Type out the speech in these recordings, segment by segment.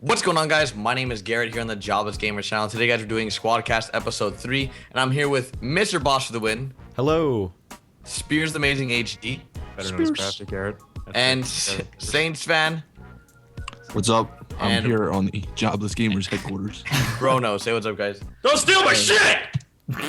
What's going on, guys? My name is Garrett here on the JoblessGamers channel. Today, guys, we're doing Squadcast episode 3, and I'm here with Mr. Boss for the win. Hello. SpeirsTheAmazingHD. Better known as Crafty Garrett. And SatainsFan. What's up? I'm And- here on the Jobless Gamers headquarters. AUKronos. Say what's up, guys. Don't steal my shit! Well,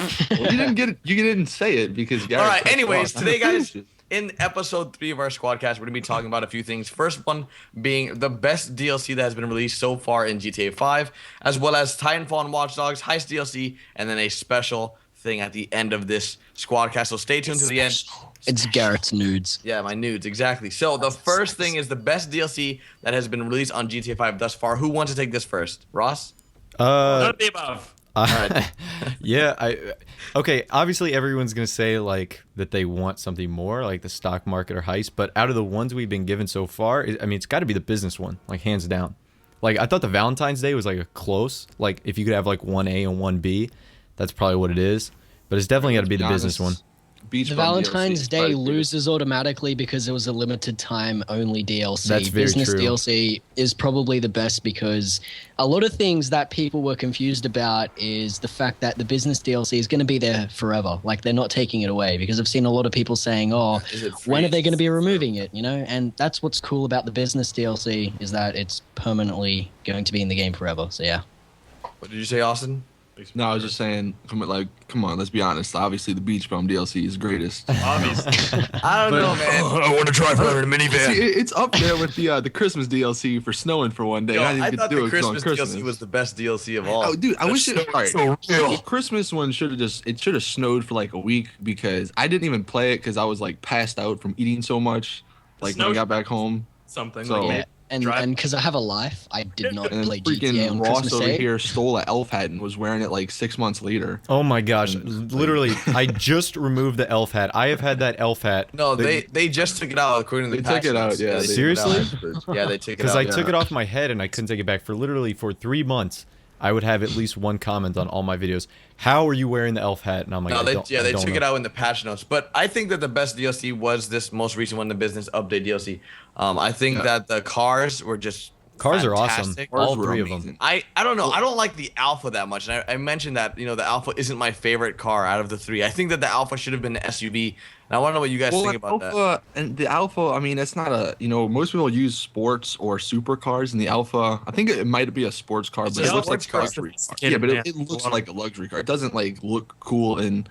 you didn't get it. You didn't say it because. Garrett All right, cut you anyways, off. today, guys, in episode 3 of our Squadcast, we're going to be talking about a few things. First one being the best DLC that has been released so far in GTA 5, as well as Titanfall and Watch Dogs, Heist DLC, and then a special thing at the end of this Squadcast. So stay tuned to the end. It's Garrett's nudes. Yeah, my nudes, exactly. So the first thing is the best DLC that has been released on GTA 5 thus far. Who wants to take this first? Ross? None of the above. Alright. Yeah, okay, obviously everyone's going to say like that they want something more like the stock market or heist, but out of the ones we've been given so far, I mean, it's got to be the business one, like hands down. Like I thought the Valentine's Day was like a close, like if you could have like 1A and 1B, that's probably what it is, but it's definitely got to be the business one. Beach The Bum Valentine's DLC, Day but- loses automatically because it was a limited time only DLC. That's very Business true. DLC is probably the best because a lot of things that people were confused about is the fact that the business DLC is going to be there forever. Like they're not taking it away because I've seen a lot of people saying, "Oh, Is it when are free? they going to be removing it?" You know, and that's what's cool about the business DLC is that it's permanently going to be in the game forever. So yeah. What did you say, Austin? No, I was just saying. Come on, let's be honest. Obviously, the Beach Bum DLC is greatest. Obviously. I don't know, man. I want to try for a minivan. See, it's up there with the Christmas DLC for snowing for one day. Yo, I didn't I get thought to do the it 'cause on Christmas DLC was the best DLC of all. Oh, dude, I wish it. snow All right, is so real. the Christmas one should have snowed for like a week because I didn't even play it because I was like passed out from eating so much. Like when I Snow- got back home, Something. So- like Yeah, and Drive- because I have a life, I did not and then play GTA freaking on Ross Christmas over Day. here stole an elf hat and was wearing it like 6 months later. Oh my gosh, literally, I just removed the elf hat. I have had that elf hat No, they just took it out according to the They took patch it out, notes. yeah, they they- took it Seriously? out. Yeah, they took it because out. I took it off my head and I couldn't take it back for literally for 3 months. I would have at least one comment on all my videos. How are you wearing the elf hat? And I'm like, No, I they don't took know. it out in the patch notes. But I think that the best DLC was this most recent one, the business update DLC. I think that the cars were just Cars are awesome. fantastic. Cars All were 3 of them. amazing. I don't know. I don't like the Alpha that much. And I mentioned that, you know, the Alpha isn't my favorite car out of the 3. I think that the Alpha should have been an SUV. And I want to know what you guys think about that. And the Alpha, I mean, it's not a, most people use sports or supercars, and the Alpha, I think it might be a sports car, but a it looks like a sports car. luxury car. Yeah, but it looks like a luxury car. It doesn't like look cool, and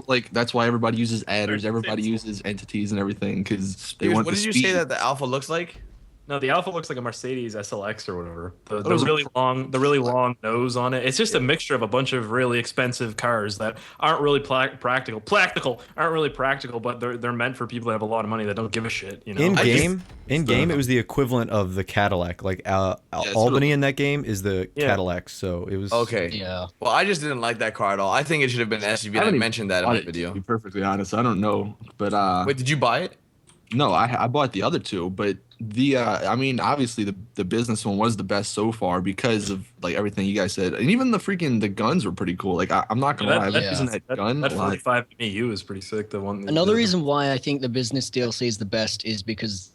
like that's why everybody uses adders, everybody uses entities and everything because they want What the did you speed. say that the Alpha looks like? No, the Alpha looks like a Mercedes SLX or whatever. The was a- really long nose on it. It's just a mixture of a bunch of really expensive cars that aren't really practical. Aren't really practical, but they're meant for people that have a lot of money that don't give a shit. You know. In I game, it was the equivalent of the Cadillac. Like Albany in that game is the Cadillac, so it was Okay. Yeah. Well, I just didn't like that car at all. I think it should have been an SUV. And I mentioned that in bought my it, video. To be perfectly honest, I don't know, but Wait, did you buy it? no, I bought the other two, but the I mean, obviously the business one was the best so far because of like everything you guys said, and even the guns were pretty cool. Like I'm not gonna lie, I've been using that gun. That a lot. 45 MU is pretty sick. The one. Another reason why I think the business DLC is the best is because,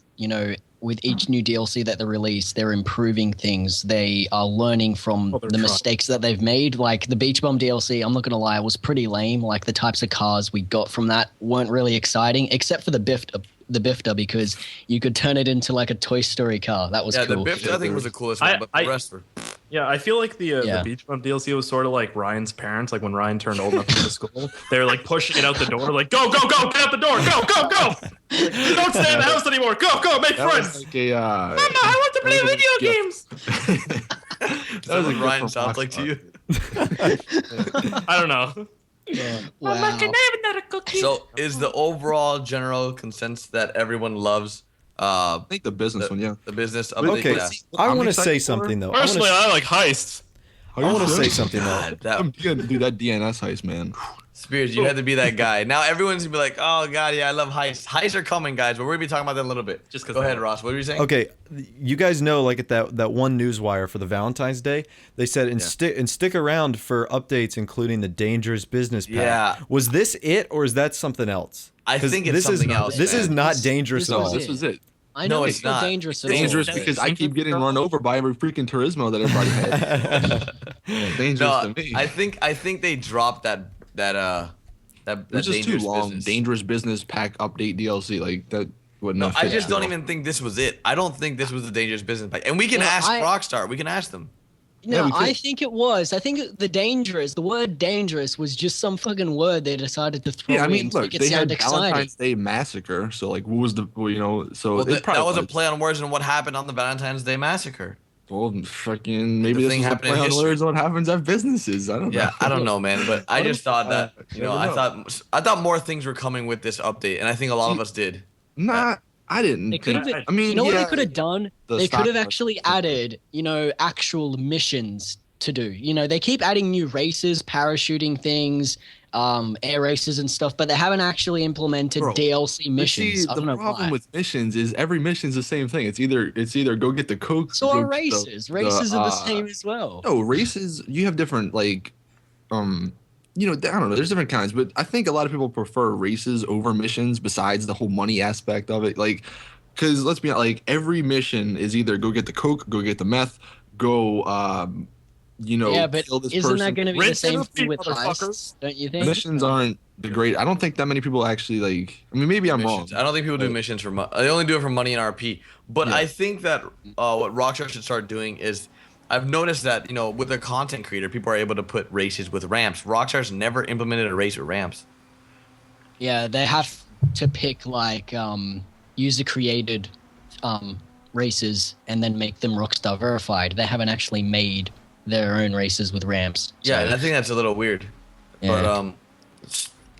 with each new DLC that they release, they're improving things. They are learning from they're the trying. mistakes that they've made. Like the Beach Bum DLC, I'm not going to lie, was pretty lame. Like the types of cars we got from that weren't really exciting, except for the Bifta, because you could turn it into like a Toy Story car. That was Yeah, cool. the Biff I think was the coolest one, but the rest were. Yeah, I feel like the Yeah. Beach Bump DLC was sort of like Ryan's parents. Like when Ryan turned old enough to go to school, they were like pushing it out the door, like go, get out the door, go. Don't stay in the house anymore. Go, make That friends. was like a Mama, I want to play that was a video gift. games. That was what Ryan sounds like to you. I don't know. Wow. have another cookie? So, is the overall general consensus that everyone loves I think the business one, yeah. the business update? Okay, Yeah. I I'm want to excited say for- something though. Personally, I like heists. I want to say something though. God, that I'm gonna do that DNS heist, man. Spears, you had to be that guy. Now everyone's gonna be like, "Oh God, yeah, I love heists. Heists are coming, guys." But we're gonna be talking about that in a little bit. Just 'cause Go they ahead, are. Ross. What were you saying? Okay, you guys know, like at that one newswire for the Valentine's Day, they said and stick around for updates, including the dangerous business pack. Yeah. Was this it, or is that something else? I 'Cause think it's this something is, else, This is man. not dangerous at all. This was it. I know No, it's it's not not. dangerous at Dangerous all. because I keep getting run over by every freaking Turismo that everybody has. Dangerous to me. I think they dropped that It was just too dangerous long. business. Dangerous business pack update DLC like that wouldn't No, have I fit just too don't well. even think this was it. I don't think this was the dangerous business pack. And we can No, ask I- Rockstar. We can ask them. No, Yeah, we could. I think it was. I think the word dangerous was just some fucking word they decided to throw Yeah, I in mean, to look, make it they had sound exciting. Valentine's Day Massacre, so like, what was the, well, you know, so Well, it probably that was a play on words and what happened on the Valentine's Day massacre. Well, fucking maybe The this thing is a happened in play on history. words on what happens at businesses. I don't know. Yeah, I don't know, man, but I just thought that never I know. thought more things were coming with this update, and I think a lot of us did. Not, I didn't. They could have. I I mean, You know what yeah, they could have done? the They could have stock- actually added, actual missions to do. They keep adding new races, parachuting things, air races and stuff, but they haven't actually implemented Bro, DLC But missions. see, I the don't know problem why. with missions is every mission's the same thing. It's either go get the Coke. So go are get races. Races are the same as well. No, races, you have different, like, I don't know. There's different kinds, but I think a lot of people prefer races over missions besides the whole money aspect of it. Like, because let's be honest, like, every mission is either go get the Coke, go get the meth, go, Yeah, but kill this isn't person. that going to be the Rinse same and thing with repeat, motherfucker. heists? Don't you think? Missions aren't the great. I don't think that many people actually, like, I mean, maybe I'm Missions. wrong. I don't think people do but- missions for money. They only do it for money and RP. But Yeah. I think that what Rockstar should start doing is, I've noticed that with a content creator, people are able to put races with ramps. Rockstar's never implemented a race with ramps. Yeah, they have to pick like user created races and then make them Rockstar verified. They haven't actually made their own races with ramps. Yeah, So, and I think that's a little weird. Yeah. But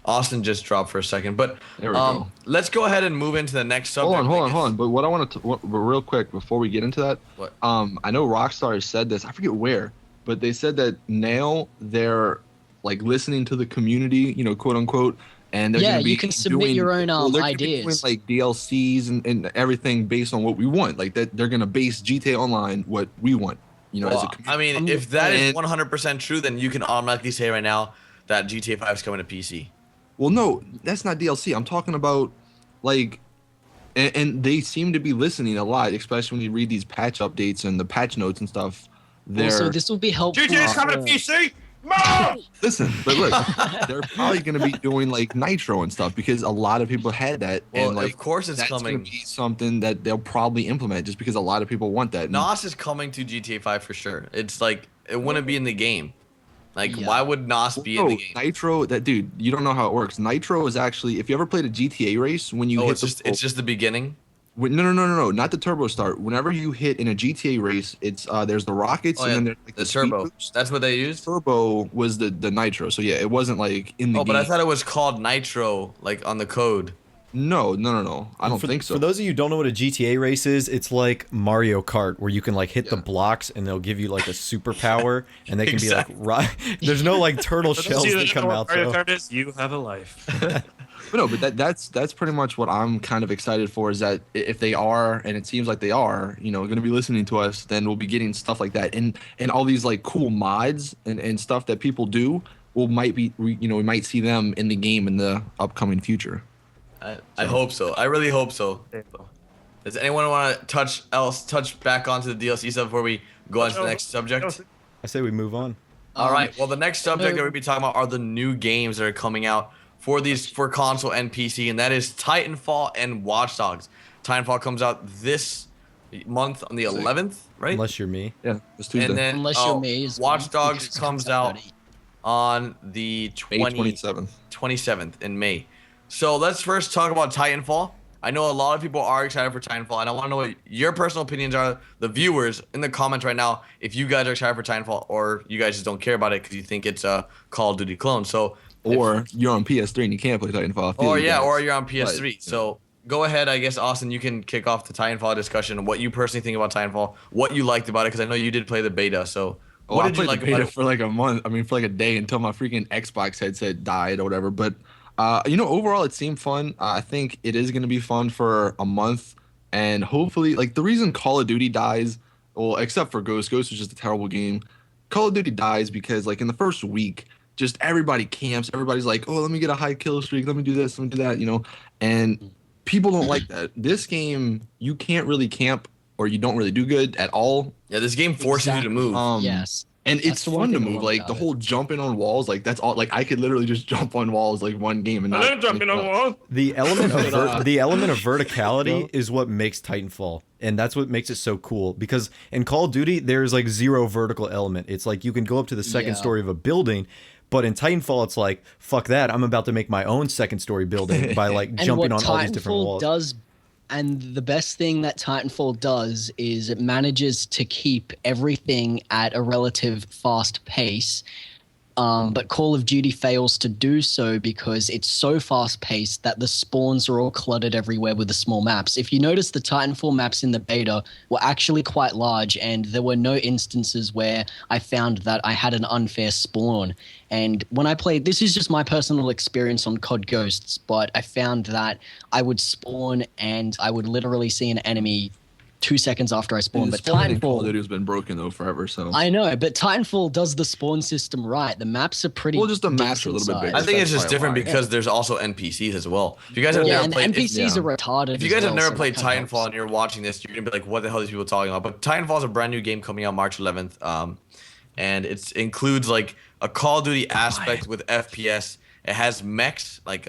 Austin just dropped for a second. But There we go. let's go ahead and move into the next subject. Hold on. But what I want to, but real quick before we get into that, What? I know Rockstar has said this. I forget where, but they said that now they're like listening to the community, quote unquote, and they're Yeah, gonna be you can submit doing, your own, they're gonna be ideas. doing, like DLCs and everything based on what we want. Like that, they're gonna base GTA Online what we want. As a Well, community. I mean, I'm- if that is and- 100% true, then you can automatically say right now that GTA 5 is coming to PC. Well, no, that's not DLC. I'm talking about like, and they seem to be listening a lot, especially when you read these patch updates and the patch notes and stuff. They're also, this will be helpful. GTA's coming to for- PC. Mom! listen, but look, they're probably going to be doing like Nitro and stuff because a lot of people had that, Well, and like of course it's that's coming. going to be something that they'll probably implement just because a lot of people want that. And- NOS is coming to GTA 5 for sure. It's like, it wouldn't be in the game. Like, Yeah. why would NOS be in No, the game? Nitro, that dude, you don't know how it works. Nitro is actually, if you ever played a GTA race, when you Oh, hit it's just the beginning. no, not the turbo start. Whenever you hit in a GTA race, it's there's the rockets Oh, and yeah, then there's like the speed turbo. boost. That's what they used. Turbo was the nitro, so yeah, it wasn't like in the Oh, game. but I thought it was called Nitro, like on the code. No, I don't for, think so. For those of you who don't know what a GTA race is, it's like Mario Kart, where you can like hit the blocks and they'll give you like a superpower, and they can Exactly. be like, there's no like turtle shells See, that come out. Mario So. Kart is, you have a life. But no, but that's pretty much what I'm kind of excited for. Is that if they are, and it seems like they are, going to be listening to us, then we'll be getting stuff like that, and all these like cool mods and stuff that people do. We might see them in the game in the upcoming future. I hope so. I really hope so. Does anyone want to touch back onto the DLC stuff before we go on to the next subject? I say we move on. All right. Well, the next subject that we'll be talking about are the new games that are coming out for console and PC, and that is Titanfall and Watch Dogs. Titanfall comes out this month on the 11th, right? Unless you're me. Yeah, it's Tuesday. And then Unless you're me, is Watch one, Dogs because it comes out early. on the May 27th. 27th in May. So let's first talk about Titanfall. I know a lot of people are excited for Titanfall, and I want to know what your personal opinions are, the viewers, in the comments right now, if you guys are excited for Titanfall or you guys just don't care about it because you think it's a Call of Duty clone. So, Or you're on PS3 and you can't play Titanfall. I feel or you yeah, guys. or you're on PS3. Right. So go ahead, I guess, Austin, you can kick off the Titanfall discussion, what you personally think about Titanfall, what you liked about it, because I know you did play the beta. So Oh, what I did you played like the beta about it? for like a month. I mean, for like a day until my freaking Xbox headset died or whatever. But overall, it seemed fun. I think it is going to be fun for a month, and hopefully, like the reason Call of Duty dies, well, except for Ghost was just a terrible game. Call of Duty dies because like in the first week, just everybody camps. Everybody's like, oh, let me get a high kill streak. Let me do this. Let me do that. And people don't like that. This game, you can't really camp or you don't really do good at all. Yeah, this game forces you to move. Yes. And That's it's the one fun to thing I move. love Like the about whole jumping on walls, like that's all. Like I could literally just jump on walls like one game and I not didn't jump in a anything else. wall. The element of the element of Bro. verticality is what makes Titanfall, and that's what makes it so cool. Because in Call of Duty, there's like zero vertical element. It's like you can go up to the second story of a building, but in Titanfall, it's like fuck that. I'm about to make my own second story building by like jumping on all these different walls. Does, and the best thing that Titanfall does is it manages to keep everything at a relative fast pace. But Call of Duty fails to do so because it's so fast-paced that the spawns are all cluttered everywhere with the small maps. If you notice, the Titanfall maps in the beta were actually quite large, and there were no instances where I found that I had an unfair spawn. And when I played, this is just my personal experience on COD Ghosts, but I found that I would spawn and I would literally see an enemy 2 seconds after I spawned. But Call of Duty Titanfall, has been broken though forever. So I know, but Titanfall does the spawn system right. The maps are pretty. Well, just the maps are a little bit decent bigger. I think it's That's just probably different why. because there's also NPCs as well. If you guys have Yeah, never and the played, NPCs are retarded. if you guys have never played Titanfall and you're watching this, you're gonna be like, "What the hell are these people talking about?" But Titanfall is a brand new game coming out March 11th, and it includes like a Call of Duty aspect with FPS. It has mechs like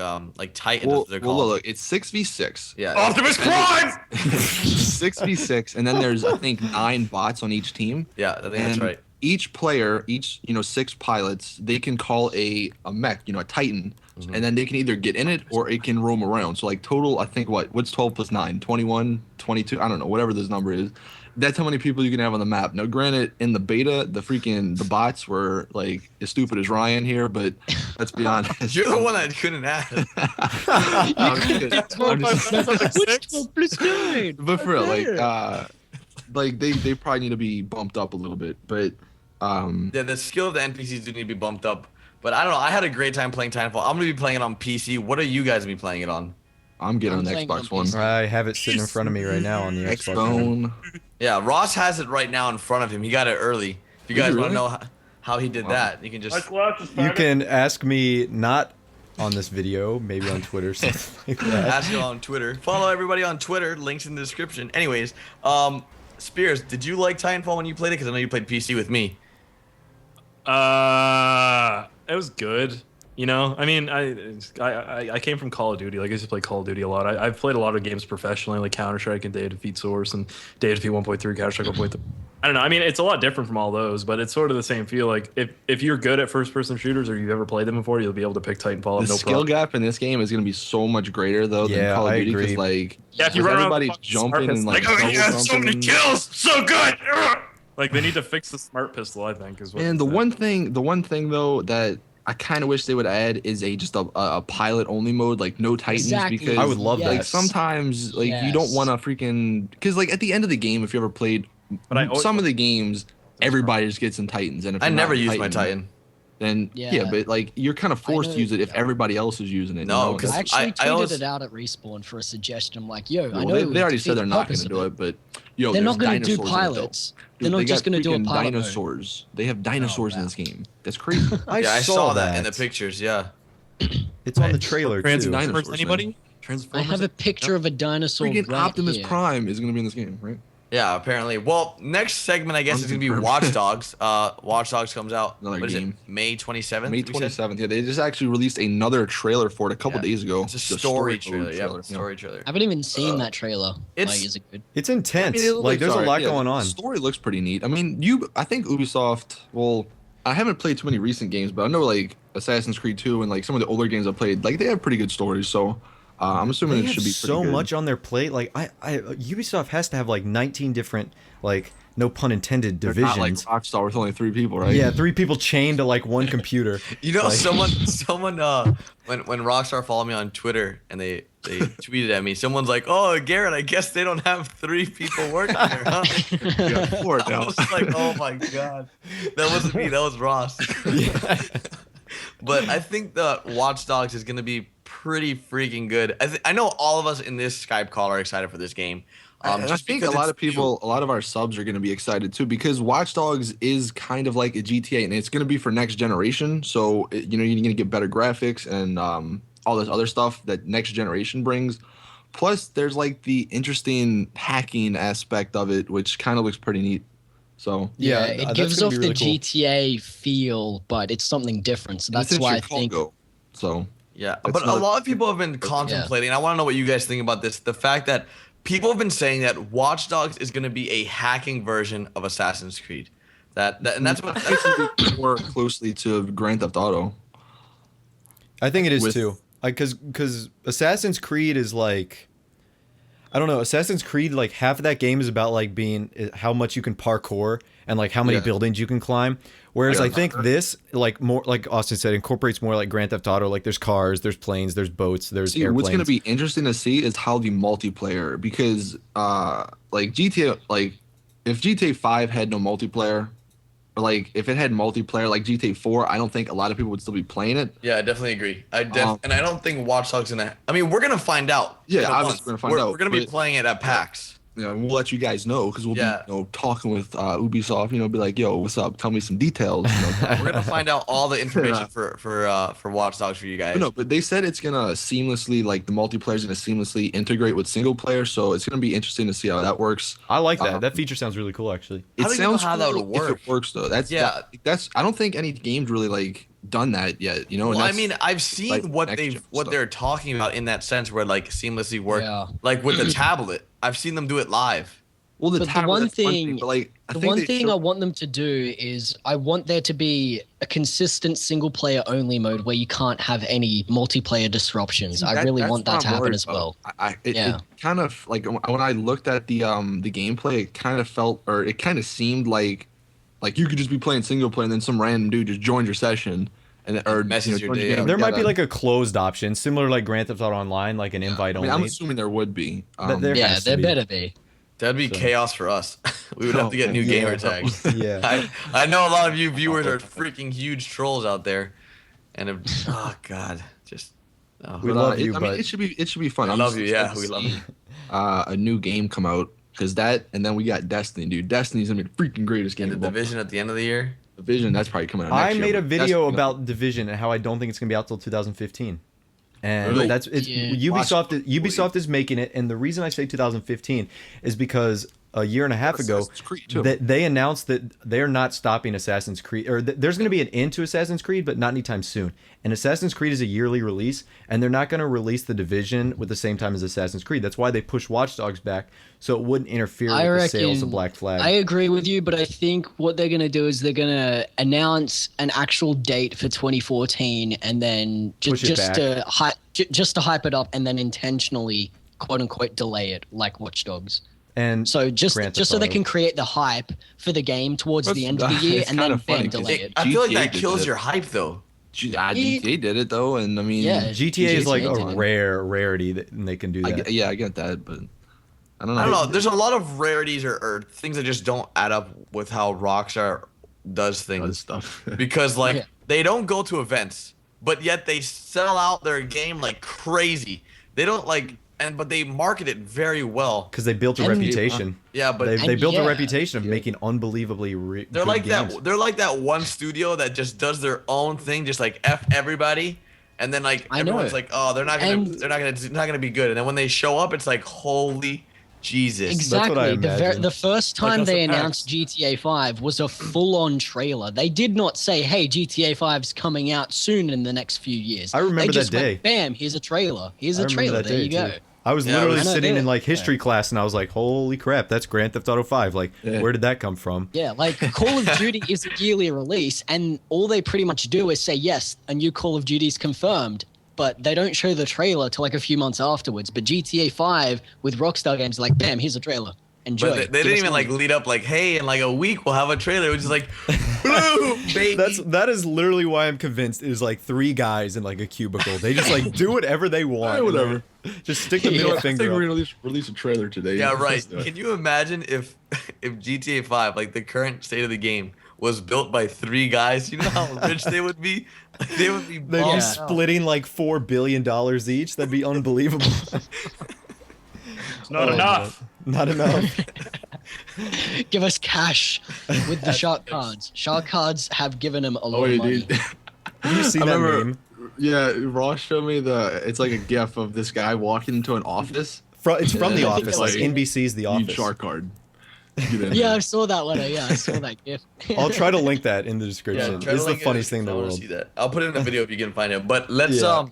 Titans. Well, They're called. look, it's 6v6. Yeah. Optimus Prime. 6v6, and then there's I think 9 bots on each team. Yeah, I think that's And right. Each player, 6 pilots, they can call a mech, a Titan, and then they can either get in it or it can roam around. So like total, I think what's 12 plus 9, 21, 22, I don't know, whatever this number is. That's how many people you can have on the map. Now, granted, in the beta, the bots were like as stupid as Ryan here, but let's be honest. You're the one that couldn't ask. I'm just kidding. But for real, like they probably need to be bumped up a little bit. But Yeah, the skill of the NPCs do need to be bumped up. But I don't know. I had a great time playing Titanfall. I'm gonna be playing it on PC. What are you guys gonna be playing it on? I'm getting I'm on the playing Xbox on One. PC. I have it sitting in front of me right now on the Xbox One. Xbone. Yeah, Ross has it right now in front of him. He got it early. If you Did guys he want to really? know how he did that, you can just. You can ask me not on this video, maybe on Twitter, something like that. Ask you on Twitter. Follow everybody on Twitter. Links in the description. Anyways, Spears, did you like Titanfall when you played it? Because I know you played PC with me. It was good. I mean, I came from Call of Duty. Like I used to play Call of Duty a lot. I've played a lot of games professionally, like Counter Strike and Day of Defeat Source and Day of Defeat 1.3, Counter Strike 1.3. I don't know. I mean, it's a lot different from all those, but it's sort of the same feel. Like if you're good at first-person shooters or you've ever played them before, you'll be able to pick Titanfall. The No skill problem. gap in this game is going to be so much greater though than Yeah, Call of I Duty agree. because like Yeah, if you run around with everybody's fucking jumping smart and like pistol, double yeah, so many jumping. kills, so good. Like they need to fix the smart pistol. I think is what. And the one thing though that I kind of wish they would add is just a pilot only mode, like no Titans, Exactly. because I would love like that. sometimes like you don't Yes. want to freaking because like at the end of the game, if you ever played But I always- some of the games, everybody just gets in Titans, and if I you're never not a used my Titan. then Yeah. but like you're kind of forced know- to use it if everybody else is using it. No, you know? 'cause I actually I tweeted always- it out at Respawn for a suggestion. I'm like, yo, I Well, know they already said they're not going going to do it, but yo, They're there's not going to do dinosaurs in it, though. pilots. Dude, They're not they just got going to do a freaking pilot mode. dinosaurs. They have dinosaurs in wow. this game. That's crazy. Yeah, I saw that in the pictures. Yeah. It's on the trailer too. Dinosaurs, Transformers. man. Anybody? I Transformers. have a picture of a dinosaur Freaking right Optimus here. Prime is going to be in this game, right? Yeah, apparently. Well, next segment, I guess, is going to be Watch Dogs. Watch Dogs comes out, Another what is it, game. May 27th? May we said? 27th. Yeah, they just actually released another trailer for it a couple Yeah. days ago. It's a The story mode trailer. Yeah, yeah. story trailer. I haven't even seen that trailer. it's- Like, is it good? It's intense. it Like looks there's a alright. lot Yeah, going on. The story looks pretty neat. I mean, I think Ubisoft. Well, I haven't played too many recent games, but I know like Assassin's Creed 2 and like some of the older games I played, like they have pretty good stories. So I'm assuming They it have should be so pretty good. much on their plate. Like Ubisoft has to have like 19 different, like no pun intended, They're not like divisions. Rockstar with only 3 people, right? Yeah, 3 people chained to like one computer. You know, Like- someone, when Rockstar followed me on Twitter and they tweeted at me, someone's like, "Oh, Garrett, I guess they don't have 3 people working there, huh?" Yeah, 4 I now. was like, "Oh my god, that wasn't me, that was Ross." Yeah. But I think the Watch Dogs is gonna be pretty freaking good. I know all of us in this Skype call are excited for this game. And I think a lot of people, a lot of our subs are going to be excited too because Watch Dogs is kind of like a GTA, and it's going to be for next generation. So you're going to get better graphics and all this other stuff that next generation brings. plus there's like the interesting hacking aspect of it, which kind of looks pretty neat. So Yeah, that's it gives gonna off be the really cool. GTA feel, but it's something different. So and it's that's in why I think. Chicago, so Yeah, That's but a another- lot of people have been contemplating. I want to know what you guys think about this. The fact that people have been saying that Watch Dogs is going to be a hacking version of Assassin's Creed. And that's what. it's gonna be more closely to Grand Theft Auto. I think it is With- too. Because Assassin's Creed is like, I don't know. Assassin's Creed, like half of that game is about like being how much you can parkour and like how many Yeah. buildings you can climb. Whereas I I got think that. this, like more like Austin said, incorporates more like Grand Theft Auto. Like there's cars, there's planes, there's boats, there's See, airplanes. what's gonna be interesting to see is how the multiplayer, because like GTA, like if GTA 5 had no multiplayer, or like if it had multiplayer like GTA 4, I don't think a lot of people would still be playing it. Yeah, I definitely agree. And I don't think Watch Dogs gonna. I mean, we're gonna find out. Yeah, in a obviously month. we're gonna find out, We're gonna be but- playing it at PAX. You know, and we'll let you guys know because we'll Yeah. be talking with Ubisoft. Be like, yo, what's up? Tell me some details. You know? We're gonna find out all the information Yeah. for Watch Dogs for you guys. But they said it's gonna seamlessly, like the multiplayer is gonna seamlessly integrate with single player. So it's gonna be interesting to see how that works. I like that. That feature sounds really cool, actually. It How do you know sounds how that cool would work? if it works though. That's Yeah. That's I don't think any game's really like done that yet. You know. Well, and I that's- mean, I've seen like, what next gen stuff. they're talking about in that sense, where like seamlessly work, Yeah. like with the tablet. I've seen them do it live. well, But the tablet, one that's thing- but like I The think one they thing showed- I want them to do is I want there to be a consistent single player only mode where you can't have any multiplayer disruptions. I really that's want what that to I'm happen worried as well. about. It Yeah. kind of like when I looked at the gameplay, it kind of felt, or it kind of seemed like you could just be playing single player and then some random dude just joined your session and or Messes your joined day game. up. There might be Yeah, like a closed option, similar like Grand Theft Auto Online, like an invite I mean, only. I'm assuming there would be. there Yeah, has to there be. better be. That'd be chaos for us. We would have to get new yeah. gamer tags. Yeah. I know a lot of you viewers are freaking huge trolls out there, and oh god, just oh. We But, love you, I mean, but- it should be fun. I I'm love just you, excited yeah, to we love see, you. a new game come out because that, and then we got Destiny, dude. Destiny's gonna be the freaking greatest game. And the of all Division at the end of the year. Division, that's probably coming out. I Next year, made a but video Destiny- about Division and how I don't think it's gonna be out till 2015. And Really? that's it's Yeah. Ubisoft is making it, and the reason I say 2015 is because a year and a half ago Assassin's Creed, too. they announced that they're not stopping Assassin's Creed, or there's going to be an end to Assassin's Creed, but not anytime soon. And Assassin's Creed is a yearly release, and they're not going to release the Division with the same time as Assassin's Creed. That's why they pushed Watch Dogs back, so it wouldn't interfere I with the sales reckon- of Black Flag. I agree with you, but I think what they're going to do is they're going to announce an actual date for 2014 and then Push it back. just to hype it up and then intentionally quote unquote delay it like Watch Dogs. and So just Grand Theft so they Auto. can create the hype for the game towards the end of the year It's and then kinda funny bam, 'cause delay it. I feel like GTA that did kills it. your hype though. GTA did it though, and I mean, Yeah. GTA is like GTA a did. rarity that and they can do that. I get that, but I don't know. I don't know. There's a lot of rarities or things that just don't add up with how Rockstar does Other things. stuff. Because like Yeah. they don't go to events, but yet they sell out their game like crazy. They don't but they market it very well. Because they built a And- reputation. Yeah, but They And built a yeah. reputation of making unbelievably they're good like games. that. They're like that one studio that just does their own thing, just like f everybody, and then like I know everyone's it. like, oh, they're not gonna, And- it's not gonna be good. And then when they show up, it's like, holy Jesus. Exactly. what I imagine. The first time us they at PAX. announced GTA 5 was a full-on trailer. They did not say, "Hey, GTA 5's coming out soon in the next few years." I remember they just that went, day. Bam! Here's a trailer. Here's I a remember trailer. that There day, you go. too. I was Yeah, literally I know, sitting dude. in like history class and I was like, holy crap, that's Grand Theft Auto 5. Like, Yeah. where did that come from? Yeah, like Call of Duty is a yearly release, and all they pretty much do is say, "Yes, a new Call of Duty is confirmed." But they don't show the trailer till like a few months afterwards. But GTA 5 with Rockstar Games, like, bam, here's a trailer. Enjoy. But they Give didn't us even money. like lead up like, hey, in like a week we'll have a trailer. It was just like, boom, baby. That is literally why I'm convinced it is like three guys in like a cubicle. They just like do whatever they want. Yeah, whatever. Just stick the Yeah. middle I think finger we're up. gonna release a trailer today. Yeah, Let's right. do it. Can you imagine if GTA 5, like the current state of the game, was built by three guys? You know how rich they would be? Like, they would be They'd be bombed out. splitting like $4 billion each. That'd be unbelievable. It's not enough. Not enough. Give us cash with the shark cards. Shark cards have given him a lot Oh, of yeah, money. dude. Have you seen I that remember- meme? Yeah, Ross showed me it's like a gif of this guy walking into an office It's from The I think Office. I Like see it. NBC's The Need Office. shark card. Get in Yeah, I there. saw that one. Yeah, I saw that gif. I'll try to link that in the Yeah, description. try to It's the link it funniest thing in I the want to world. see that. I'll put it in the video if you can find it. But let's Yeah.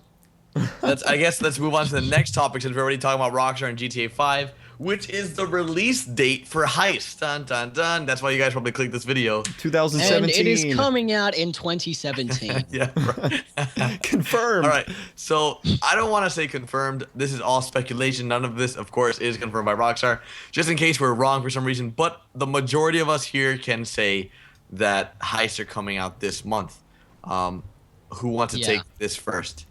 let's move on to the next topic since we're already talking about Rockstar and GTA 5, which is the release date for Heist. Dun dun dun. That's why you guys probably clicked this video. 2017. And it is coming out in 2017. Yeah. Right. Confirmed. All right. So I don't want to say confirmed. This is all speculation. None of this, of course, is confirmed by Rockstar. Just in case we're wrong for some reason. But the majority of us here can say that Heists are coming out this month. Who wants to Yeah. take this first?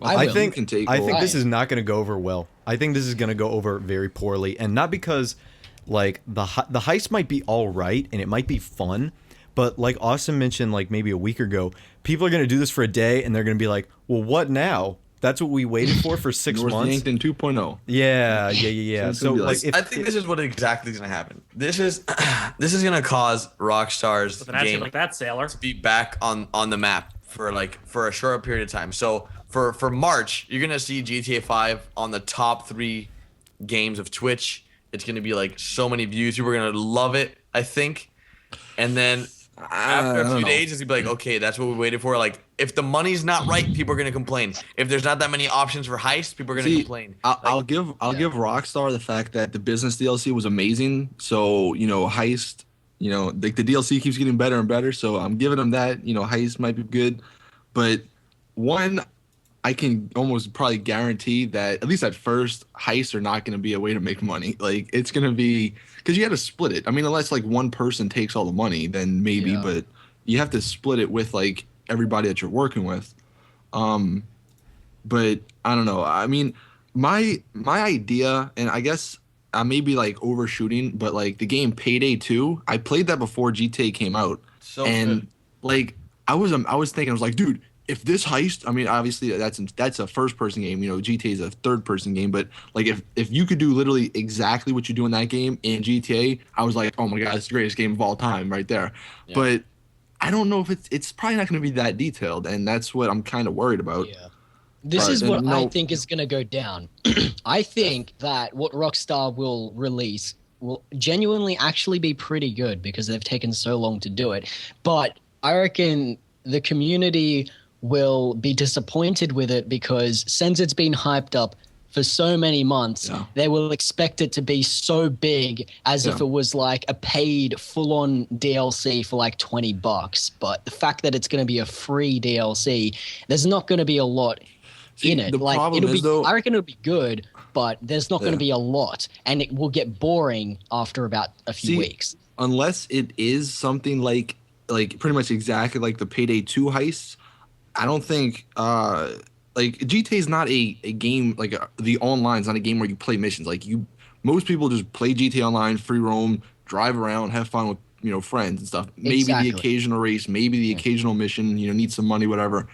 I will. think You can take I think over. this is not going to go over well. I think this is going to go over very poorly, and not because like the heist might be all right and it might be fun, but like Austin mentioned like maybe a week ago, people are going to do this for a day and they're going to be like, "Well, what now? That's what we waited for 6 North months." Yankton 2.0. Yeah. So it's So gonna be like, like- I think this is what exactly is going to happen. This is going to cause Rockstar's With an accent game like that, sailor. to be back on the map for a short period of time. So for March, you're gonna see GTA 5 on the top 3 games of Twitch. It's gonna be like so many views. People are gonna love it, I think. And then after I a don't few know. days, it's gonna be like, okay, that's what we waited for. Like, if the money's not right, people are gonna complain. If there's not that many options for Heist, people are gonna See, complain. I'll give Rockstar the fact that the business DLC was amazing. So Heist, like the DLC keeps getting better and better. So I'm giving them that. Heist might be good, but one, I can almost probably guarantee that at least at first, heists are not going to be a way to make money. Like it's going to be because you got to split it. I mean, unless like one person takes all the money, then maybe. Yeah. But you have to split it with like everybody that you're working with. But I don't know. I mean, my idea, and I guess I may be like overshooting, but like the game Payday 2, I played that before GTA came out, So and good. like I was thinking, I was like, dude, if this heist, I mean, obviously that's a first person game, GTA is a third person game, but like if you could do literally exactly what you do in that game in GTA, I was like, oh my god, it's the greatest game of all time right there. Yeah. But I don't know if it's probably not going to be that detailed, and that's what I'm kind of worried about. Yeah. This Right, is then what I no- think is going to go down. I think that what Rockstar will release will genuinely actually be pretty good because they've taken so long to do it. But I reckon the community will be disappointed with it because since it's been hyped up for so many months, Yeah. they will expect it to be so big as if Yeah. it was like a paid full-on DLC for like $20. But the fact that it's going to be a free DLC, there's not going to be a lot See, in it. the Like problem it'll is, be, though- I reckon it'll be good, but there's not going Yeah. to be a lot, and it will get boring after about a few See, weeks. Unless it is something like pretty much exactly like the Payday 2 heists, I don't think like GTA is not a game like the online's not a game where you play missions. Like most people just play GTA Online, free roam, drive around, have fun with friends and stuff. Maybe Exactly. the occasional race, maybe the occasional mission, need some money, whatever.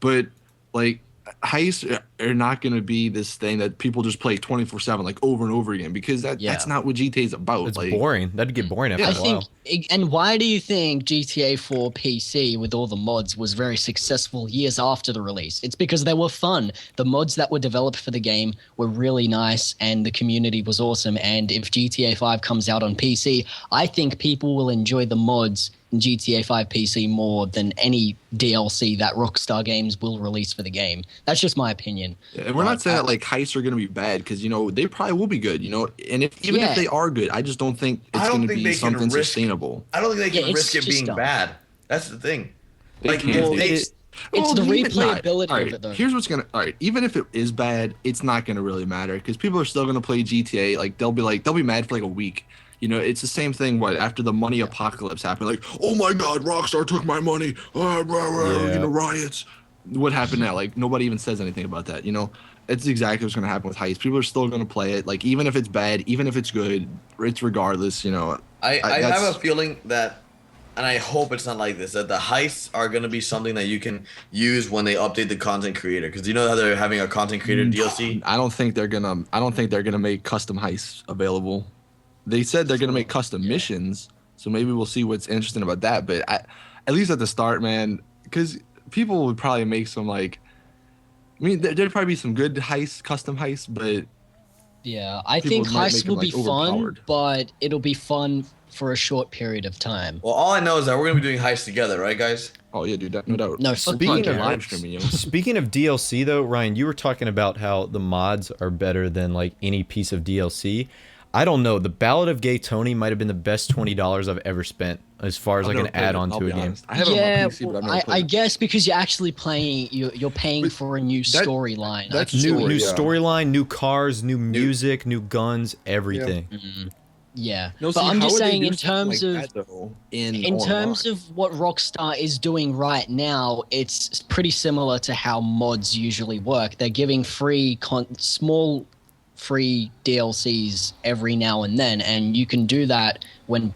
But like heists are not going to be this thing that people just play 24/7 like over and over again because that's Yeah. not what GTA is about. It's like, boring. That'd get boring after Yeah. a I while. think, and why do you think GTA 4 PC with all the mods was very successful years after the release? It's because they were fun. The mods that were developed for the game were really nice, and the community was awesome. And if GTA 5 comes out on PC, I think people will enjoy the mods in GTA 5 PC more than any DLC that Rockstar Games will release for the game. That's just my opinion. And we're not saying that like heists are going to be bad because they probably will be good, and even Yeah. if they are good, I just don't think I it's don't going to think be they can something risk- sustainable. I don't think they Yeah, can it's risk it just being dumb. bad. That's the thing. They Like, can't. if Well, they- It's the even not. replayability All right, of it, though. Here's what's gonna. All right, even if it is bad, it's not gonna really matter because people are still gonna play GTA. Like they'll be mad for like a week. It's the same thing. What after the money apocalypse happened? Like, oh my God, Rockstar took my money. Yeah. Riots. What happened now? Like nobody even says anything about that. It's exactly what's gonna happen with Heist. People are still gonna play it. Like even if it's bad, even if it's good, it's regardless. I that's- have a feeling that, and I hope it's not like this, that the heists are going to be something that you can use when they update the content creator. Because you know how they're having a content creator DLC? I don't think they're gonna make custom heists available. They said they're gonna make custom missions, so maybe we'll see what's interesting about that. But at least at the start, man, because people would probably make some like, I mean, there'd probably be some good heists, custom heists, but Yeah, I People think might Heist make will them, be like, fun, overpowered. but it'll be fun for a short period of time. Well, all I know is that we're gonna be doing Heist together, right, guys? Oh yeah, dude, no doubt. No, We're fuck probably Speaking of live streaming, yo. Speaking of DLC though, Ryan, you were talking about how the mods are better than like any piece of DLC. I don't know. The Ballad of Gay Tony might have been the best $20 I've ever spent as far as I've like never an played it, add-on I'll to a be game. honest. I have it on my PC, but I've never I played it. guess because you're actually playing, you're paying But for a new that- storyline. that's I can- New Story, yeah. storyline, new cars, new music, new guns, everything. yeah. No, But see, I'm how just would they saying, do in something terms like of that, though, in terms online? of what Rockstar is doing right now, it's pretty similar to how mods usually work. They're giving small free DLCs every now and then, and you can do that when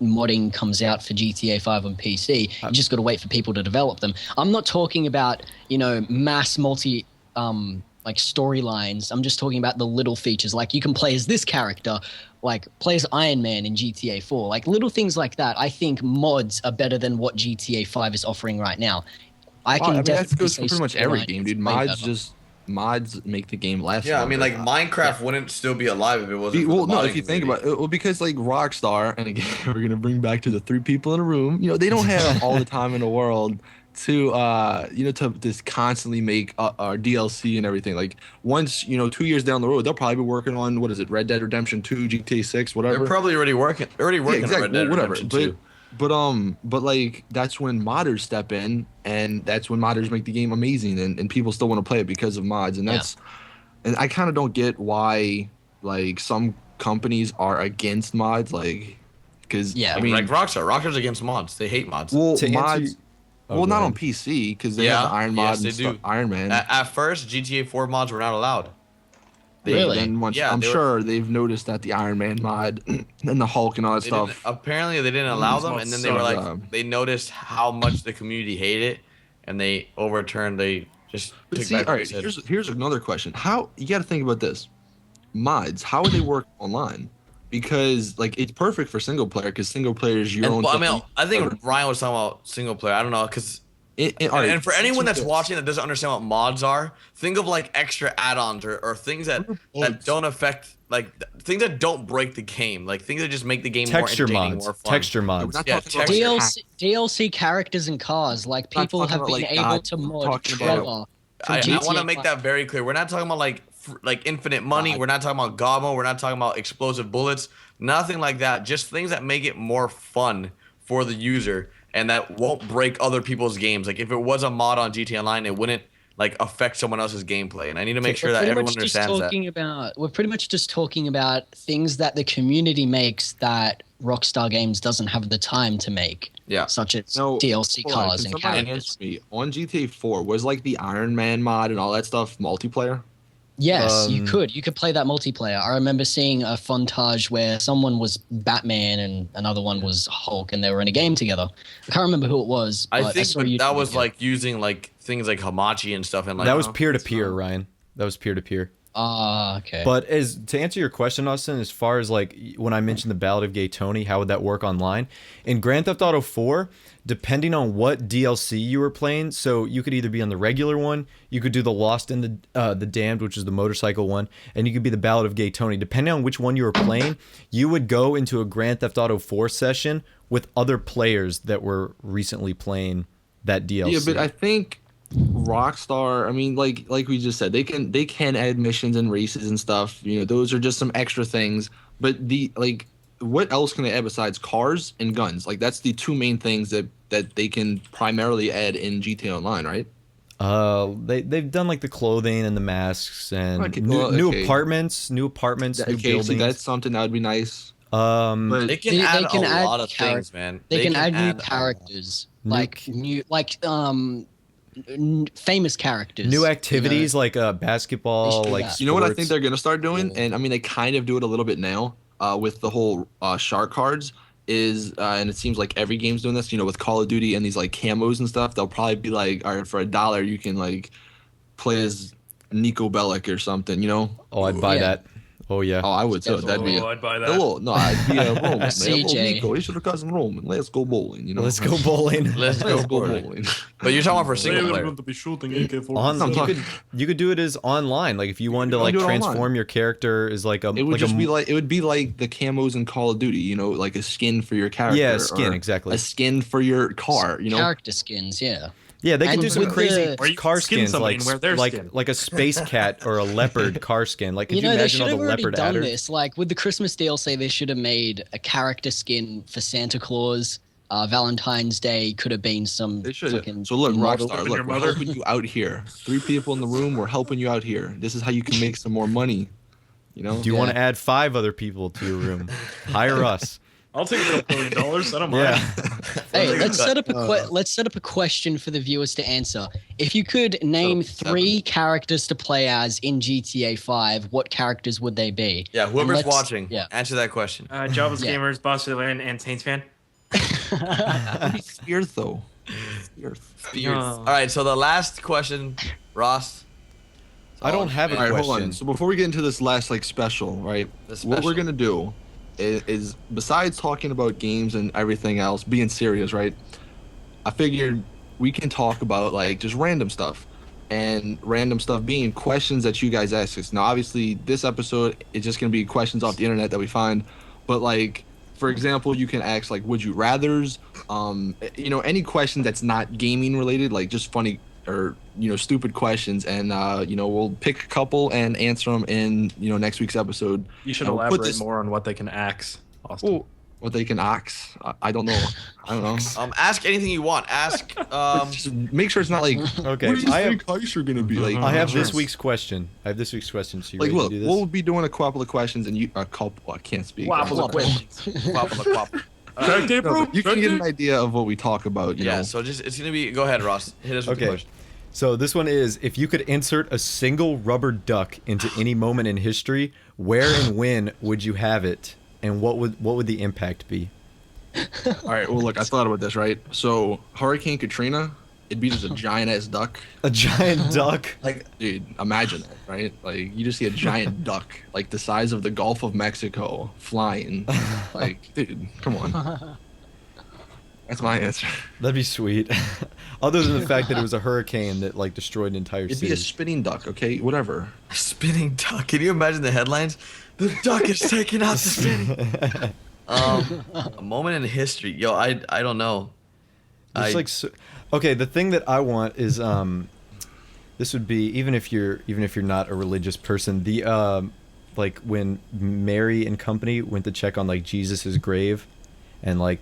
modding comes out for GTA 5 on PC. You just got to wait for people to develop them. I'm not talking about, mass multi like storylines. I'm just talking about the little features, like you can play as this character, like play as Iron Man in GTA 4, like little things like that. I think mods are better than what GTA 5 is offering right now. I Well, can that definitely goes for say pretty much every storyline game, is dude. way better. Mods make the game last. Yeah, I mean, longer. like Minecraft wouldn't still be alive if it wasn't. For Well, the no, modding if you think community. about it, well, because like Rockstar, and again, we're gonna bring back to the 3 people in a room. They don't have all the time in the world to, to just constantly make our DLC and everything. Like once, 2 years down the road, they'll probably be working on what is it, Red Dead Redemption 2, GTA 6, whatever. They're probably already working Yeah, on exactly. Red Dead Well, whatever. Redemption But 2. but like that's when modders step in, and that's when modders make the game amazing, and people still want to play it because of mods, and that's and I kind of don't get why like some companies are against mods, like because Yeah. I mean like Rockstar's against mods. They hate mods. well To answer mods you- Oh, well go not ahead. on PC because they have the Iron mod yes, they and stuff, do. Iron Man. At first, GTA 4 mods were not allowed. Really? Then once Yeah, I'm they were- sure they've noticed that the Iron Man mod and the Hulk and all that They didn't, stuff. apparently, they didn't allow These them, mods and then they were suck. like, they noticed how much the community hated it, and they overturned. They just But took see, back all what right, they said. here's another question. How you got to think about this? Mods, how would they work online? Because like it's perfect for single player because single player is your And, own. well, I thing. mean, I think Ryan was talking about single player. I don't know, because All right, and for anyone that's this. watching that doesn't understand what mods are, think of like extra add-ons or things that Mods. don't affect, like things that don't break the game, like things that just make the game Texture more entertaining, mods. more fun. Texture We're mods. not Yeah, talking about texture. DLC characters and cars, like Not people talking have about, been like, able God, to we're mod talking about- Trevor. from I GTA want to make 5. that very clear. We're not talking about like infinite money. God. We're not talking about gobbo. We're not talking about explosive bullets. Nothing like that. Just things that make it more fun for the user and that won't break other people's games. Like if it was a mod on GTA Online, it wouldn't like affect someone else's gameplay. And I need to make sure that everyone understands that. We're pretty much just talking about things that the community makes that Rockstar Games doesn't have the time to make. Yeah. Such as No, DLC hold on, cars can and somebody characters. answer me? On GTA 4 was like the Iron Man mod and all that stuff multiplayer. Yes, you could. You could play that multiplayer. I remember seeing a fontage where someone was Batman and another one was Hulk, and they were in a game together. I can't remember who it was. I But think saw a that YouTube was video. like using like things like Hamachi and stuff and like That was peer to peer, Ryan. That was peer to peer. Ah, okay. But as to answer your question, Austin, as far as like when I mentioned the Ballad of Gay Tony, how would that work online? In Grand Theft Auto 4, depending on what DLC you were playing, so you could either be on the regular one, you could do the Lost and the Damned, which is the motorcycle one, and you could be the Ballad of Gay Tony. Depending on which one you were playing, you would go into a Grand Theft Auto 4 session with other players that were recently playing that DLC. Yeah, but I think Rockstar, I mean, like we just said, they can add missions and races and stuff. Those are just some extra things. But what else can they add besides cars and guns? Like that's the two main things that they can primarily add in GTA Online, right? They've done like the clothing and the masks and Okay, new okay. apartments, new Okay, see, buildings. that's something that would be nice. Um, they can add a lot of things, man. They can add new a lot. characters, New famous characters, new activities like basketball, They should do like that. You know what I sports. think they're gonna start doing, and I mean they kind of do it a little bit now with the whole shark cards. And it seems like every game's doing this. With Call of Duty and these like camos and stuff, they'll probably be like, all right, for $1 you can like play as Nico Bellic or something. Oh, I'd buy Yeah. that. Oh yeah. Oh, I would too. That'd be I'd buy a that. little. No, I'd be a Roman. CJ. Nico, he's your cousin Roman. Let's go bowling. You know. Let's go bowling. Let's Let's go go bowling. bowling. But you're talking about for They single were player. going to be shooting AK-47. You could do it as online. Like if you wanted to You like can do it transform online. your character as like a It would like just a, be like the camos in Call of Duty. You know, like a skin for your character. Yeah, a skin, or exactly. A skin for your car. You know. Character skins, yeah. Yeah, they could And do some with crazy the- Or you car skin skins somebody like and wear their like skin. like a space cat or a leopard car skin. Like could you, They imagine should all have the already leopard done adders? this. Like with the Christmas DLC, they should have made a character skin for Santa Claus. Valentine's Day could have been some. They should. fucking So look, model. Rockstar, your look, we're mother. helping you out here. 3 people in the room. We're helping you out here. This is how you can make some more money. You know. Do you want to add 5 other people to your room? Hire us. I'll take $1 billion. I don't mind. Yeah. Hey, let's set up a question for the viewers to answer. If you could name 3 characters to play as in GTA 5, what characters would they be? Yeah, whoever's let's- watching, yeah. answer that question. JoblessGamers, Boss and Saints fan. Spears though. Spears. All right, so the last question, Ross. I don't have a All right, question. hold on. So before we get into this last like special, right? The What we're special. gonna do is besides talking about games and everything else, being serious, right? I figured we can talk about like just random stuff, and random stuff being questions that you guys ask us. Now, obviously, this episode is just gonna be questions off the internet that we find, but like. For example, you can ask like, would you rather's, you know, any question that's not gaming related, like just funny or, you know, stupid questions. And, you know, we'll pick a couple and answer them in, you know, next week's episode. You should And we'll put elaborate this- more on what they can axe, Austin. Oh, what they can ask. I don't know. I don't know. Ask anything you want. Ask. Just make sure it's not like, Okay, what do you I have- think heists are going to be? Like, I have sure. this week's question. So you Like, ready look, to do this? we'll be doing a couple of questions and you, a couple, I can't speak. Wobble of questions. Quapple, quapple. Okay, No, but you can get an idea of what we talk about, you Yeah, know. so just it's gonna be. Go ahead, Ross. Hit us with the Okay. question. So this one is, if you could insert a single rubber duck into any moment in history, where and when would you have it, and what would the impact be? All right, well, look, I thought about this, right? So, Hurricane Katrina, it'd be just a giant ass duck. A giant duck? Like, Dude, imagine that, right? Like, you just see a giant duck, like the size of the Gulf of Mexico, flying. Like, dude, come on. That's my answer. That'd be sweet. Other than the fact that it was a hurricane that like destroyed an entire It'd city. be a spinning duck, okay? Whatever. spinning duck. Can you imagine the headlines? The duck is taking out the spinning. A moment in history. Yo, I don't know. It's like okay, the thing that I want is this would be even if you're not a religious person, the like when Mary and company went to check on like Jesus's grave, and like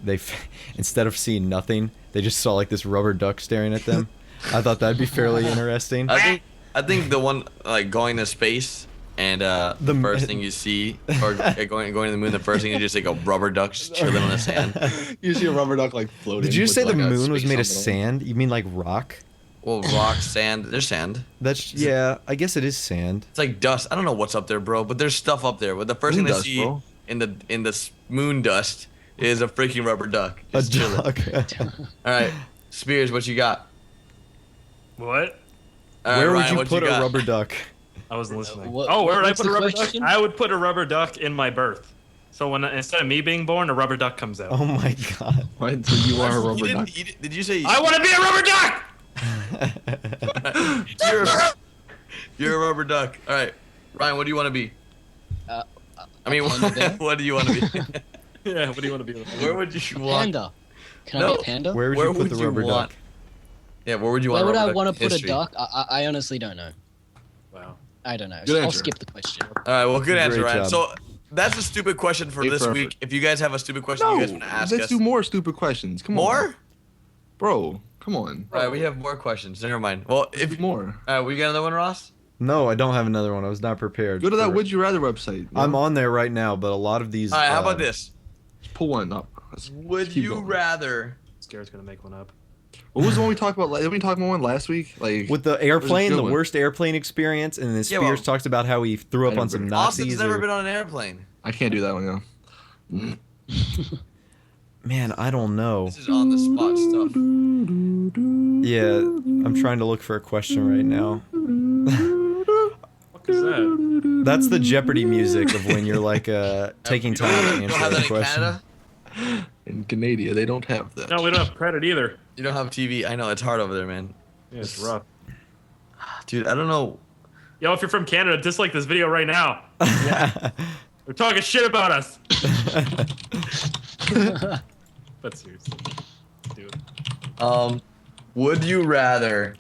instead of seeing nothing, they just saw like this rubber duck staring at them. I thought that'd be fairly interesting. I think the one like going to space and the first thing you see or going to the moon, the first thing you just like a rubber duck just chilling on the sand. You see a rubber duck, like, floating. Did you with, say the like, a moon was space made of helmet on. sand? You mean like rock? Well, rock, sand. There's sand. That's yeah. I guess it is sand. It's like dust. I don't know what's up there, bro, but there's stuff up there. But the first Moon thing I dust, see bro. in the moon dust is a freaking rubber duck. A Just chilling. duck. All right, Spears, what you got? What? All right, Where would Ryan, you what put a got? rubber duck? I wasn't listening. What- Oh, where would I what's put a the rubber question? duck? I would put a rubber duck in my birth. So when instead of me being born, a rubber duck comes out. Oh my god. What? So you are a You rubber didn't- duck? you did you say I want to be a rubber duck. you're a rubber duck? All right, Ryan, what do you want to be? I mean, panda bear? what do you want to be? Yeah. What do you want to be? Where would you want? Panda. Can I No. be a panda? Where would Where you put would the you rubber want- duck? Yeah, where would you Where want? would a I rubber want duck to put history? a duck? I honestly don't know. Wow. I don't know. Good I'll answer. skip the question. All right, well, good answer, Great Ryan. job. So that's a stupid question for Hey, this perfect. week. If you guys have a stupid question No, you guys want to ask let's us, do more stupid questions. Come on. more? Bro, come on. All right, we have more questions. Never mind. Well, If if more. we got another one, Ross. No, I don't have another one. I was not prepared. Go to that for- Would You Rather website. I'm bro. on there right now, but a lot of these. All right, how about this? Just pull one up. Would keep you going. rather? Scared's gonna make one up. What was the one we talked about? Didn't we talk about one last week? Like With the airplane, good the one. worst airplane experience, and then Yeah, Spears well, talks about how he threw up I've on some never- Nazis. Austin's never or- been on an airplane. I can't do that one now. Man, I don't know. This is on the spot stuff. Yeah, I'm trying to look for a question right now. What is that? that? That's the Jeopardy music of when you're like taking time to You don't answer have that the in question. Canada? In Canada, they don't have that. No, we don't have credit either. You don't have TV? I know, it's hard over there, man. Yeah, it's rough. Dude, I don't know. Yo, if you're from Canada, dislike this video right now. They're talking shit about us. But seriously, dude. Would you rather?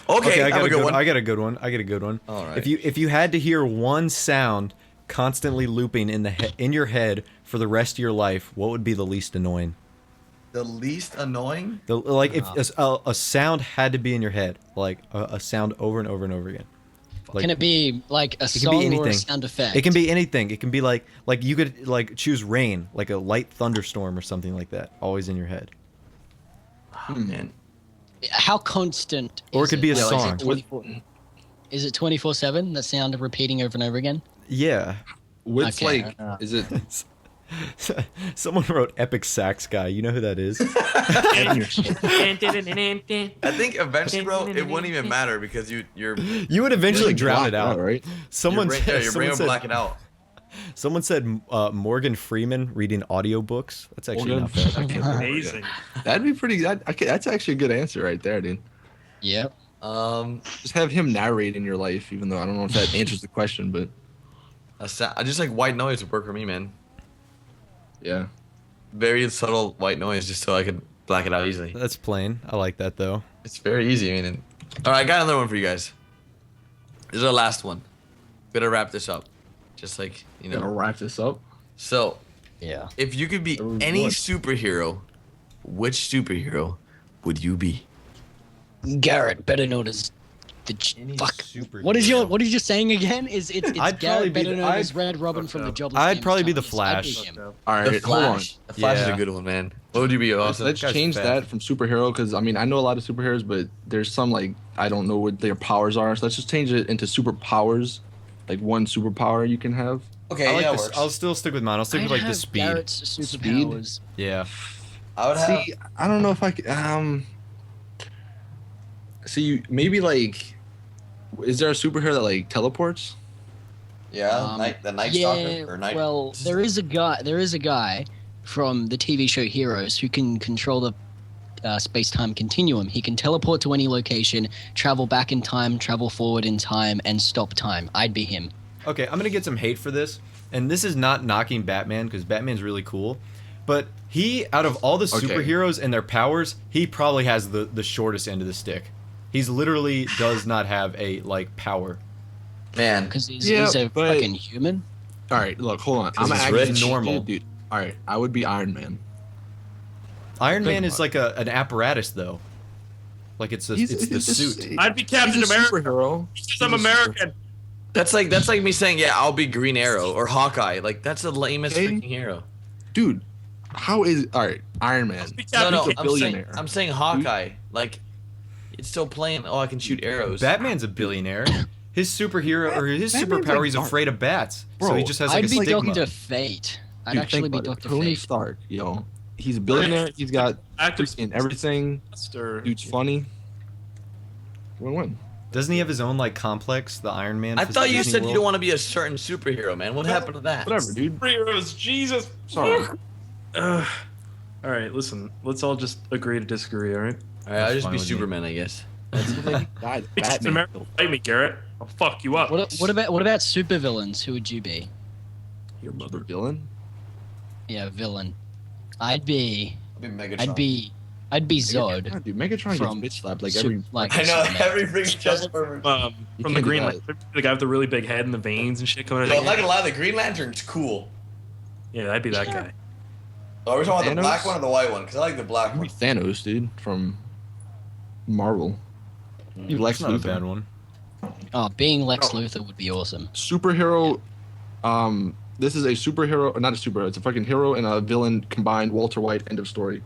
Okay, I have got a good one. I got a good one. I got a good one. All right. If you had to hear one sound constantly looping in your head for the rest of your life, what would be the least annoying? The least annoying? If a sound had to be in your head, like a sound over and over and over again. Like, Can it be like a it can be song or a anything. sound effect? It can be anything. It can be like you could like choose rain, like a light thunderstorm or something like that, always in your head. Oh, man. How constant? Or it is could be a Like, song. Is it 24/7? That sound of repeating over and over again? Yeah. What's Okay, like? Is it? Someone wrote Epic Sax Guy. You know who that is? I think eventually, bro, it wouldn't even matter because you're You would eventually drown it out. right? Someone your said, brain someone will said, black it out. someone said Morgan Freeman reading audiobooks. That's actually not bad. I can't remember, yeah. Amazing. That'd be pretty. That's actually a good answer right there, dude. Yep. Just have him narrate in your life, even though I don't know if that answers the question, but Just like white noise would work for me, man. yeah. Very subtle white noise, just so I could black it out easily. That's plain. I like that though. It's very easy. I mean, all right, I got another one for you guys. This is our last one. Gonna wrap this up, just like you Gonna know. wrap this up. So, Yeah. if you could be What? any superhero, which superhero would you be? Garrett, better known as the Any fuck. superhero. What is your saying again? It's I'd probably Garrett, be better the- known as I'd- Red Robin from the Jobless I'd Gamers probably be the comics. I'd Flash. him. All The right, hold on. Flash. The Flash is Yeah. a good one, man. What would you be, Austin? Let's guy's change fat. that from superhero because I mean I know a lot of superheroes, but there's some like I don't know what their powers are. So let's just change it into superpowers, like one superpower you can have. Okay, I like yeah, this. works. I'll still stick with mine. I'll stick I'd with like the have speed. Garrett's superpowers. Yeah. I would have. See, I don't know if I could. See, maybe like, is there a superhero that like teleports? Yeah, the Night Stalker or Night. Well, there is a guy from the TV show Heroes who can control the space-time continuum. He can teleport to any location, travel back in time, travel forward in time, and stop time. I'd be him. Okay, I'm gonna get some hate for this, and this is not knocking Batman because Batman's really cool, but he, out of all the Okay. superheroes and their powers, he probably has the shortest end of the stick. He's literally does not have a like power. Man, Because he's a but- fucking human. All right, look, hold on. I'm he's actually rich. Normal. dude. All right, I would be Iron Man. Iron Think Man is about like an apparatus though. Like it's the suit. I'd be Captain he's a America. superhero. Because I'm American. that's like me saying, yeah, I'll be Green Arrow or Hawkeye. Like that's the lamest Okay. freaking hero. Dude, how is all right? Iron Man. Be No, Captain no, He's a I'm saying, billionaire. I'm saying Hawkeye. Like, it's still playing. Oh, I can shoot arrows. Batman's a billionaire. His superhero or his Batman's superpower, like he's dark. afraid of bats. So Bro, he just has like I'd a be stigma. Doctor Fate. I'd Dude, actually think be about it. Doctor Tony Fate. Stark, yo. He's a billionaire. He's got Active freaking everything. Dude's funny. Win-win. Doesn't he have his own like complex, the Iron Man? I thought you Disney said you World? don't want to be a certain superhero, man. What happened to that? Whatever, dude. Superheroes, Jesus. Sorry. All right, listen. Let's all just agree to disagree. All right. All right, I'll just fine be with me. Superman, I guess. God, Captain Batman. America, fight me, Garrett. I'll fuck you up. What about supervillains? Who would you be? Your mother villain. Yeah, villain. I'd be Megatron. I'd be Zod. God, dude, Megatron From gets bitch slapped like every. like I know Superman. every freaking Transformer. You From the can't do Green that. Lantern, the guy with the really big head and the veins and shit coming out. Yo, of I'm not his gonna lie, the Green Lantern's cool. Yeah, I'd be that guy. Oh, are we talking about the Thanos? black one or the white one? Because I like the black I'd be one. Thanos, dude, from Marvel. You Lex That's not a Luthor. bad one. Oh, being Lex Oh. Luthor would be awesome. Superhero. This is a superhero, or not a superhero. It's a fucking hero and a villain combined. Walter White. End of story.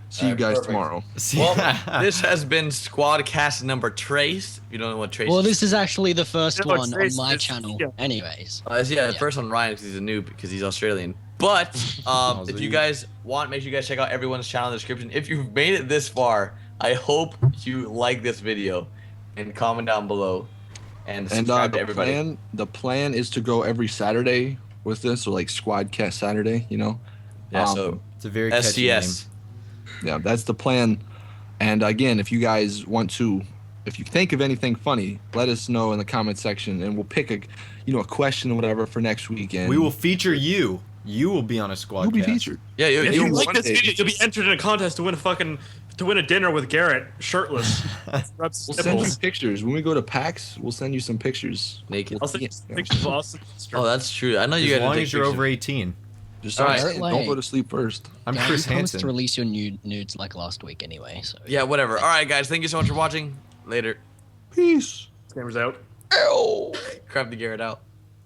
See you Alright, guys perfect. tomorrow. Well, this has been Squadcast number Trace. If you don't know what Trace Well, is. this is actually the first Yeah, one on Trace my is- channel. yeah. Anyways, Yeah, the first one Ryan because he's a noob because he's Australian. But if you guys want, make sure you guys check out everyone's channel in the description. If you've made it this far, I hope you like this video and comment down below. and And subscribe to the everybody. plan is to go every Saturday with this, or like Squadcast Saturday. Yeah, so It's a very catchy name. SCS. Yeah, that's the plan. And again, if you guys want to, if you think of anything funny, let us know in the comment section, and we'll pick a question or whatever for next week. And We will feature you. You will be on a squad. you'll be featured. Yeah, If you like one this day. video, you'll be entered in a contest to win a dinner with Garrett, shirtless. Rubs We'll send you nipples. pictures when we go to PAX. We'll send you some pictures. naked. I'll send you some pictures of Austin. Oh, that's true. I know you As guys long take as you're pictures. over 18. Just All don't, right. don't go to sleep first. I'm Yeah, Chris you promised to Hansen. release your nudes like last week anyway. So Yeah, whatever. All right, guys. Thank you so much for watching. Later. Peace. Cameras out. Crap the Garrett out.